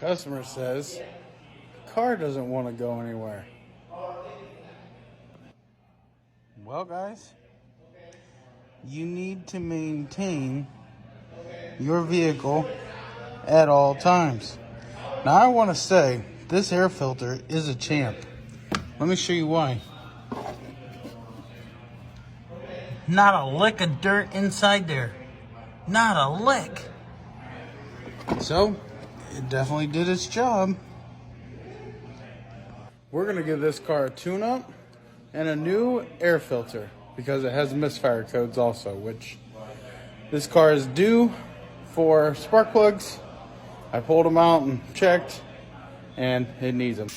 Customer says the car doesn't want to go anywhere. Well, guys, you need to maintain your vehicle at all times. Now, I want to say this air filter is a champ. Let me show you why. Not a lick of dirt inside there. Not a lick. So, it definitely did its job. We're going to give this car a tune-up and a new air filter because it has misfire codes also, which this car is due for spark plugs. I pulled them out and checked, and it needs them.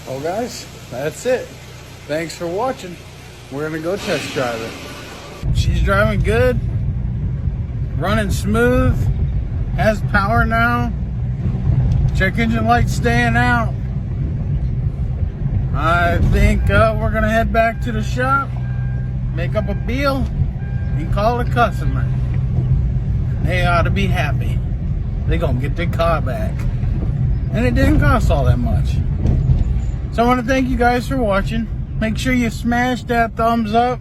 Well, guys, that's it. Thanks for watching. We're gonna go test drive it. She's driving good, running smooth, has power now. Check engine light staying out. I think we're gonna head back to the shop, make up a bill, and call the customer. They ought to be happy. They're gonna get their car back. And it didn't cost all that much. So I want to thank you guys for watching. Make sure you smash that thumbs up,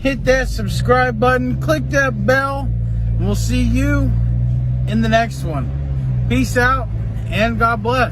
hit that subscribe button, click that bell, and we'll see you in the next one. Peace out, and God bless.